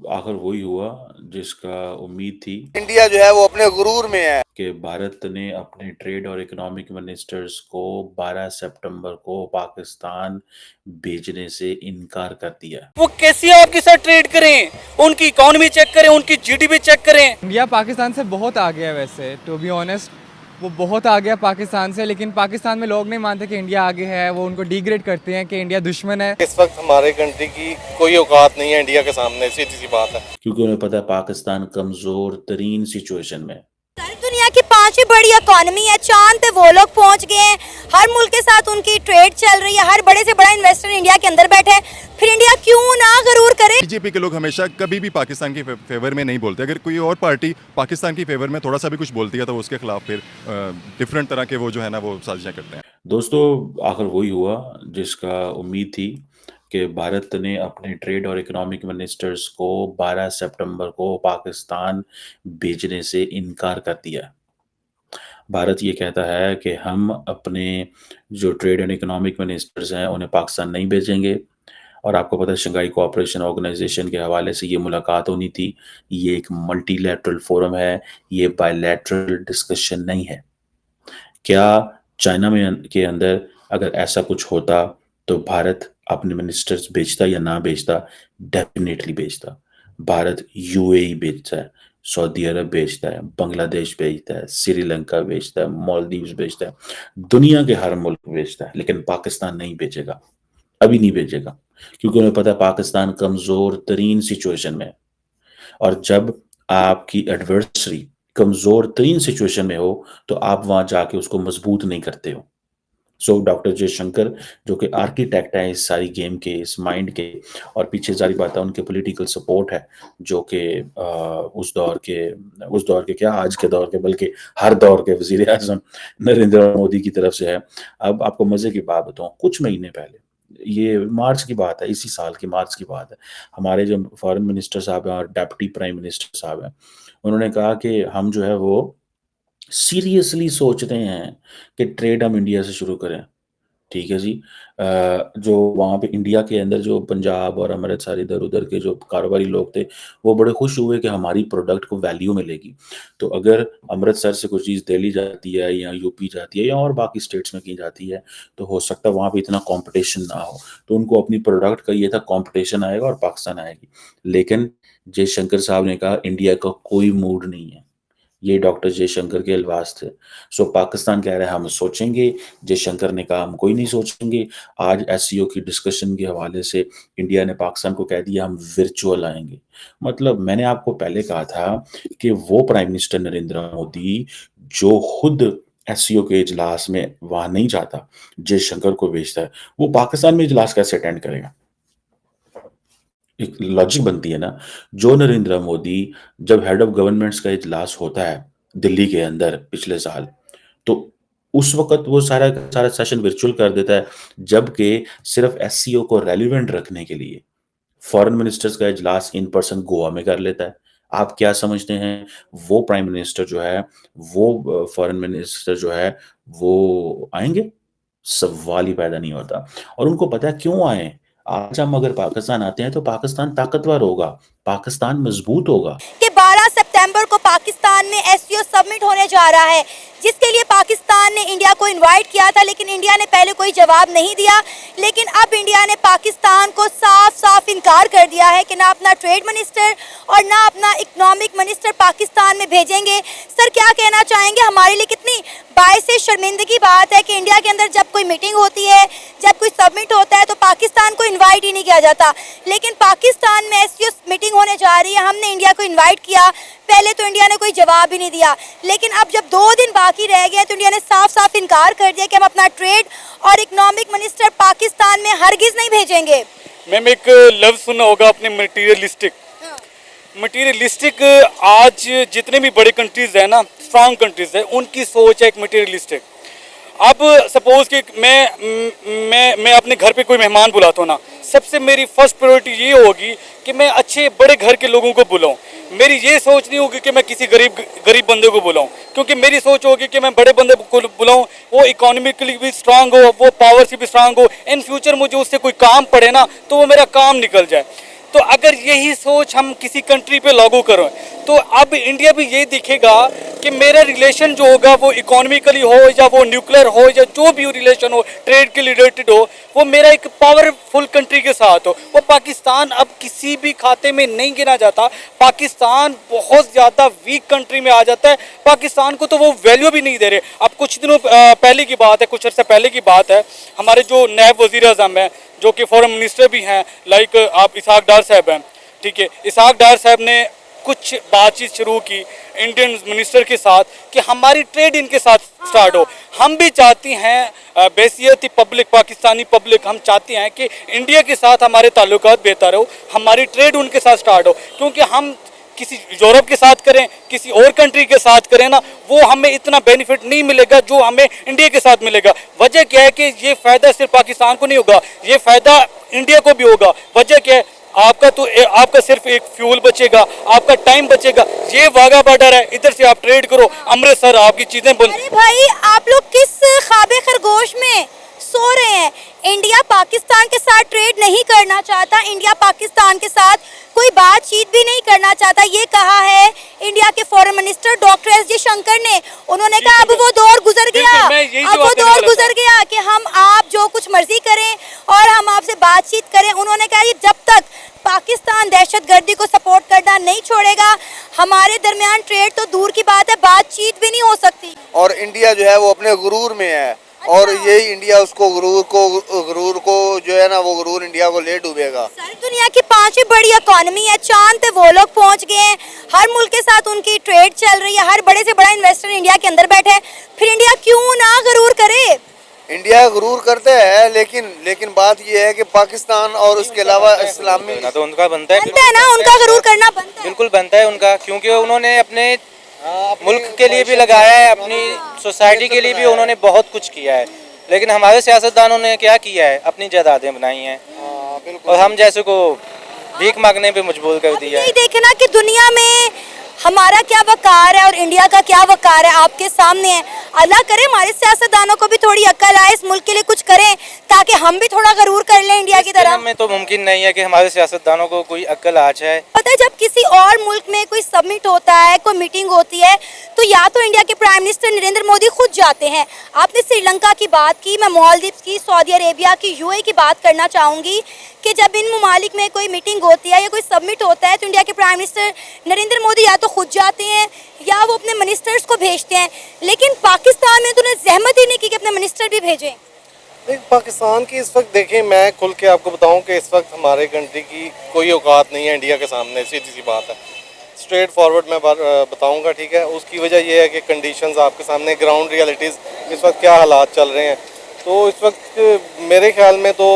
आखिर वही हुआ जिसका उम्मीद थी इंडिया जो है वो अपने गुरूर में है। कि भारत ने अपने ट्रेड और इकोनॉमिक मिनिस्टर्स को 12 सितंबर को पाकिस्तान भेजने से इनकार कर दिया। वो कैसे आपके साथ ट्रेड करें, उनकी इकोनॉमी चेक करें, उनकी जीडीपी चेक करें। इंडिया पाकिस्तान से बहुत आगे है वैसे, टू बी ऑनेस्ट वो बहुत आगे है पाकिस्तान से, लेकिन पाकिस्तान में लोग नहीं मानते कि इंडिया आगे है। वो उनको डिग्रेड करते हैं कि इंडिया दुश्मन है। इस वक्त हमारे कंट्री की कोई औकात नहीं है इंडिया के सामने, सीधी सी बात है। क्योंकि उन्हें पता है पाकिस्तान कमजोर तरीन सिचुएशन में। सारी दुनिया की 5वीं बड़ी इकोनॉमी है, चांद पे वो लोग पहुंच गए हैं। हर मुल्क के साथ उनकी ट्रेड चल रही है, हर बड़े से बड़ा इन्वेस्टर इंडिया के अंदर बैठा है। फिर इंडिया क्यों ना गरूर करे। बीजेपी के लोग हमेशा कभी भी पाकिस्तान के फेवर में नहीं बोलते। अगर कोई और पार्टी पाकिस्तान की फेवर में थोड़ा सा भी कुछ बोलती है तो उसके खिलाफ फिर डिफरेंट तरह के वो जो है ना वो साजिशें करते हैं। दोस्तों, आखिर वही हुआ जिसका उम्मीद थी कि भारत ने अपने ट्रेड और इकोनॉमिक मिनिस्टर्स को 12 सितंबर को पाकिस्तान भेजने से इनकार कर दिया। भारत ये कहता है कि हम अपने जो ट्रेड एंड इकोनॉमिक मिनिस्टर्स हैं उन्हें पाकिस्तान नहीं भेजेंगे। और आपको पता है शंघाई कोऑपरेशन ऑर्गेनाइजेशन के हवाले से ये मुलाकात होनी थी। ये एक मल्टीलैटरल फोरम है, ये बायलैटरल डिस्कशन नहीं है। क्या चाइना में के अंदर अगर ऐसा कुछ होता तो भारत अपने मिनिस्टर्स भेजता या ना भेजता? डेफिनेटली भेजता। भारत यूएई भेजता है, सऊदी अरब भेजता है, बांग्लादेश भेजता है, श्रीलंका भेजता है, मालदीव्स भेजता है, दुनिया के हर मुल्क भेजता है, लेकिन पाकिस्तान नहीं भेजेगा। अभी नहीं भेजेगा क्योंकि उन्हें पता है पाकिस्तान कमजोर तरीन सिचुएशन में है। और जब आपकी एडवर्सरी कमजोर तरीन सिचुएशन में हो तो आप वहां जाके उसको मजबूत नहीं करते हो। सो डॉक्टर जयशंकर जो कि आर्किटेक्ट है इस सारी गेम के, इस माइंड के, और पीछे सारी बात है उनके पॉलिटिकल सपोर्ट है जो कि उस दौर के क्या आज के दौर के बल्कि हर दौर के वजीर आजम नरेंद्र मोदी की तरफ से है। अब आपको मजे की बात बताऊं, कुछ महीने पहले, ये मार्च की बात है, इसी साल की मार्च की बात है, हमारे जो फॉरेन मिनिस्टर साहब हैं और डेप्टी प्राइम मिनिस्टर साहब हैं उन्होंने कहा कि हम जो है वो सीरियसली सोचते हैं कि ट्रेड हम इंडिया से शुरू करें। ठीक है जी। जो वहाँ पे इंडिया के अंदर जो पंजाब और अमृतसर इधर उधर के जो कारोबारी लोग थे वो बड़े खुश हुए कि हमारी प्रोडक्ट को वैल्यू मिलेगी। तो अगर अमृतसर से कोई चीज़ दिल्ली जाती है या यूपी जाती है या और बाकी स्टेट्स में की जाती है तो हो सकता है वहाँ पे इतना कंपटीशन ना हो, तो उनको अपनी प्रोडक्ट का ये था कंपटीशन आएगा और पाकिस्तान आएगी। लेकिन जयशंकर साहब ने कहा इंडिया का कोई मूड नहीं है। ये डॉक्टर जयशंकर के अल्फाज थे। सो पाकिस्तान कह रहा है हम सोचेंगे, जयशंकर ने कहा हम कोई नहीं सोचेंगे। आज एससीओ की डिस्कशन के हवाले से इंडिया ने पाकिस्तान को कह दिया हम वर्चुअल आएंगे। मतलब मैंने आपको पहले कहा था कि वो प्राइम मिनिस्टर नरेंद्र मोदी जो खुद एससीओ के इजलास में वहां नहीं जाता, जयशंकर को भेजता है, वो पाकिस्तान में इजलास कैसे अटेंड करेगा? एक लॉजिक बनती है ना। जो नरेंद्र मोदी जब हेड ऑफ गवर्नमेंट्स का इजलास होता है दिल्ली के अंदर पिछले साल, तो उस वक्त वो सारा सारा सेशन वर्चुअल कर देता है, जबकि सिर्फ एससीओ को रेलिवेंट रखने के लिए फॉरेन मिनिस्टर्स का इजलास इन पर्सन गोवा में कर लेता है। आप क्या समझते हैं वो प्राइम मिनिस्टर जो है, वो फॉरेन मिनिस्टर जो है वो आएंगे? सवाल ही पैदा नहीं होता। और उनको पता है क्यों आए। आज हम अगर पाकिस्तान आते हैं तो पाकिस्तान ताकतवर होगा, पाकिस्तान मजबूत होगा। कि 12 सितंबर को पाकिस्तान में एससीओ सबमिट होने जा रहा है, जिसके लिए पाकिस्तान ने इंडिया को इनवाइट किया था, लेकिन इंडिया ने पहले कोई जवाब नहीं दिया। लेकिन अब इंडिया ने पाकिस्तान को साफ साफ इनकार कर दिया है कि ना अपना ट्रेड मिनिस्टर और ना अपना इकोनॉमिक मिनिस्टर पाकिस्तान में भेजेंगे। सर क्या कहना चाहेंगे, हमारे लिए कितनी बायसे शर्मिंदगी बात है कि इंडिया के अंदर जब कोई मीटिंग होती है, जब कोई सबमिट होता है तो पाकिस्तान को इनवाइट ही नहीं किया जाता। लेकिन पाकिस्तान में एससीओ मीटिंग होने जा रही है, हमने इंडिया को इनवाइट किया, पहले तो इंडिया ने कोई जवाब ही नहीं दिया। लेकिन अब जब 2 दिन बाकी रह गए तो इंडिया ने साफ साफ इनकार कर दिया कि हम अपना ट्रेड और इकोनॉमिक मिनिस्टर पाकिस्तान में हरगिज नहीं भेजेंगे। मैम एक लफ्ज सुना होगा अपने मटेरियलिस्टिक। मटेरियलिस्टिक आज जितने भी बड़े कंट्रीज है ना, स्ट्रांग कंट्रीज है, उनकी सोच है एक मटेरियलिस्टिक। अब सपोज कि मैं अपने घर पे कोई मेहमान बुलाता हूँ ना, सबसे मेरी फर्स्ट प्रायोरिटी ये होगी कि मैं अच्छे बड़े घर के लोगों को बुलाऊं। मेरी ये सोच नहीं होगी कि मैं किसी गरीब बंदे को बुलाऊं, क्योंकि मेरी सोच होगी कि मैं बड़े बंदे को बुलाऊं, वो इकोनॉमिकली भी स्ट्रांग हो, वो पावर से भी स्ट्रांग हो, इन फ्यूचर मुझे उससे कोई काम पड़े ना तो वो मेरा काम निकल जाए। तो अगर यही सोच हम किसी कंट्री पे लागू करें तो अब इंडिया भी यही दिखेगा कि मेरा रिलेशन जो होगा वो इकोनॉमिकली हो या वो न्यूक्लियर हो या जो भी रिलेशन हो, ट्रेड के रिलेटेड हो, वो मेरा एक पावरफुल कंट्री के साथ हो। वो पाकिस्तान अब किसी भी खाते में नहीं गिना जाता। पाकिस्तान बहुत ज़्यादा वीक कंट्री में आ जाता है। पाकिस्तान को तो वो वैल्यू भी नहीं दे रहे। अब कुछ दिनों पहले की बात है, कुछ अर्से पहले की बात है, हमारे जो नायब वज़ीर आज़म हैं जो कि फॉरेन मिनिस्टर भी हैं, लाइक आप इसहाक डार साहब हैं, ठीक है, इसहाक डार साहब ने कुछ बातचीत शुरू की इंडियन मिनिस्टर के साथ कि हमारी ट्रेड इनके साथ स्टार्ट हो। हम भी चाहती हैं बेसियती पब्लिक, पाकिस्तानी पब्लिक, हम चाहते हैं कि इंडिया के साथ हमारे ताल्लुकात बेहतर हो, हमारी ट्रेड उनके साथ स्टार्ट हो। क्योंकि हम किसी यूरोप के साथ करें, किसी और कंट्री के साथ करें ना, वो हमें इतना बेनिफिट नहीं मिलेगा जो हमें इंडिया के साथ मिलेगा। वजह क्या है कि ये फ़ायदा सिर्फ पाकिस्तान को नहीं होगा, ये फ़ायदा इंडिया को भी होगा। वजह क्या है, आपका सिर्फ एक फ्यूल बचेगा, आपका टाइम बचेगा। ये वाघा बॉर्डर है, इधर से आप ट्रेड करो, अमृतसर आपकी चीज़ें बन। अरे भाई, आप लोग किस ख्वाबे खरगोश में सो रहे हैं? इंडिया पाकिस्तान के साथ ट्रेड नहीं करना चाहता, इंडिया पाकिस्तान के साथ कोई बातचीत भी नहीं करना चाहता। ये कहा है इंडिया के foreign minister doctor S Jaishankar ने। उन्होंने कहा अब वो दौर गुजर गया, अब वो दौर गुजर गया कि हम आप जो कुछ मर्जी करें और हम आपसे बातचीत करें। उन्होंने कहा जब तक पाकिस्तान दहशतगर्दी को सपोर्ट करना नहीं छोड़ेगा, हमारे दरमियान ट्रेड तो दूर की बात है, बातचीत भी नहीं हो सकती। और इंडिया जो है वो अपने गुरूर में है, और यही इंडिया उसको गुरूर को जो है ना, वो गुरूर इंडिया को ले डूबेगा। सारी दुनिया की 5वीं बड़ी इकोनॉमी है, चांद पे वो लोग पहुंच गए हैं, हर मुल्क के साथ उनकी ट्रेड चल रही है, हर बड़े से बड़ा इन्वेस्टर इंडिया के अंदर बैठे है। फिर इंडिया क्यों ना गुरूर करे? इंडिया गुरूर करते हैं, लेकिन बात ये है कि पाकिस्तान और उसके अलावा इस्लामी तो उनका बनता है ना, उनका गुरूर करना बनता है, बिल्कुल बनता है उनका, क्योंकि उन्होंने अपने मुल्क के लिए भी लगाया है, अपनी सोसाइटी के लिए भी उन्होंने बहुत कुछ किया है। लेकिन हमारे सियासतदानों ने क्या किया है, अपनी जायदादें बनाई हैं और हम जैसे को भीख मांगने पे मजबूर कर दिया है। देखना कि दुनिया में हमारा क्या वकार है और इंडिया का क्या वकार है आपके सामने है। अल्लाह करे हमारे सियासतदानों को भी थोड़ी अक्ल आए, इस मुल्क के लिए कुछ करें ताकि हम भी थोड़ा गरूर कर लें इंडिया की तरह। में तो मुमकिन नहीं है कि हमारे सियासतदानों को कोई अक्ल आ जाए। पता है, जब किसी और मुल्क में कोई समिट होता है, कोई मीटिंग होती है, तो या तो इंडिया के प्राइम मिनिस्टर नरेंद्र मोदी खुद जाते हैं। आपने श्रीलंका की बात की, मैं मालदीव्स की, सऊदी अरेबिया की, यूएई की बात करना चाहूँगी कि जब इन ममालिक में कोई मीटिंग होती है या कोई समिट होता है तो इंडिया के प्राइम मिनिस्टर नरेंद्र मोदी या तो खुद जाते हैं या वो अपने मिनिस्टर्स को भेजते हैं। लेकिन पाकिस्तान में तो उन्हें जहमत ही नहीं की कि अपने मिनिस्टर भी भेजें। पाकिस्तान की इस वक्त देखें, मैं खुल के आपको बताऊं कि इस वक्त हमारे कंट्री की कोई औकात नहीं है इंडिया के सामने, सीधी सी बात है। स्ट्रेट फॉरवर्ड मैं बताऊंगा, ठीक है। उसकी वजह यह है कि कंडीशंस आपके सामने, ग्राउंड रियलिटीज़ इस वक्त क्या हालात चल रहे हैं। तो इस वक्त मेरे ख्याल में तो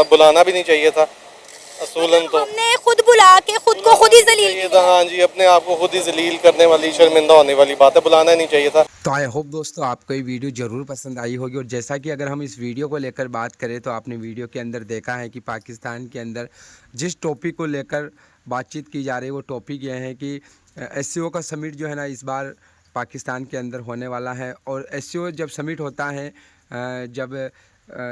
बुलाना भी नहीं चाहिए था असूलन। तो हमने खुद बुला के खुद को खुद ही जलील किया। हाँ जी, अपने आप को खुद ही जलील करने वाली, शर्मिंदा होने वाली बात है, बुलाना नहीं चाहिए था। तो आई होप दोस्तों आपको ये वीडियो ज़रूर पसंद आई होगी। और जैसा कि अगर हम इस वीडियो को लेकर बात करें तो आपने वीडियो के अंदर देखा है कि पाकिस्तान के अंदर जिस टॉपिक को लेकर बातचीत की जा रही है वो टॉपिक यह है कि एससीओ का समिट जो है ना इस बार पाकिस्तान के अंदर होने वाला है। और एससीओ जब समिट होता है, जब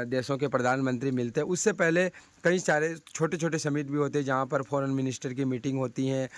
देशों के प्रधानमंत्री मिलते हैं, उससे पहले कई सारे छोटे छोटे समिट भी होते हैं जहाँ पर फॉरेन मिनिस्टर की मीटिंग होती है,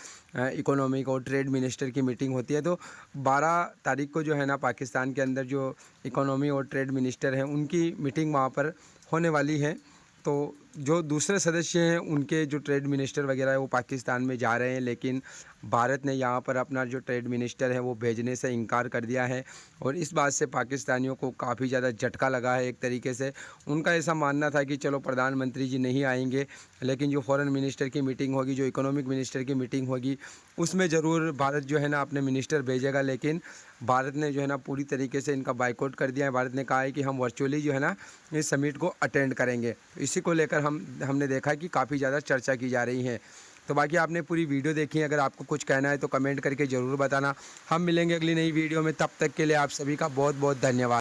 इकोनॉमिक और ट्रेड मिनिस्टर की मीटिंग होती है। तो 12 तारीख को जो है ना पाकिस्तान के अंदर जो इकोनॉमी और ट्रेड मिनिस्टर हैं उनकी मीटिंग वहाँ पर होने वाली है। तो जो दूसरे सदस्य हैं उनके जो ट्रेड मिनिस्टर वगैरह है वो पाकिस्तान में जा रहे हैं, लेकिन भारत ने यहाँ पर अपना जो ट्रेड मिनिस्टर है वो भेजने से इनकार कर दिया है। और इस बात से पाकिस्तानियों को काफ़ी ज़्यादा झटका लगा है। एक तरीके से उनका ऐसा मानना था कि चलो प्रधानमंत्री जी नहीं आएंगे, लेकिन जो फॉरेन मिनिस्टर की मीटिंग होगी, जो इकोनॉमिक मिनिस्टर की मीटिंग होगी, उसमें ज़रूर भारत जो है ना अपने मिनिस्टर भेजेगा। लेकिन भारत ने जो है ना पूरी तरीके से इनका बाइकआउट कर दिया है। भारत ने कहा है कि हम वर्चुअली जो है ना इस समिट को अटेंड करेंगे। इसी को लेकर हमने देखा कि काफ़ी ज़्यादा चर्चा की जा रही है। तो बाकी आपने पूरी वीडियो देखी है, अगर आपको कुछ कहना है तो कमेंट करके ज़रूर बताना। हम मिलेंगे अगली नई वीडियो में, तब तक के लिए आप सभी का बहुत बहुत धन्यवाद।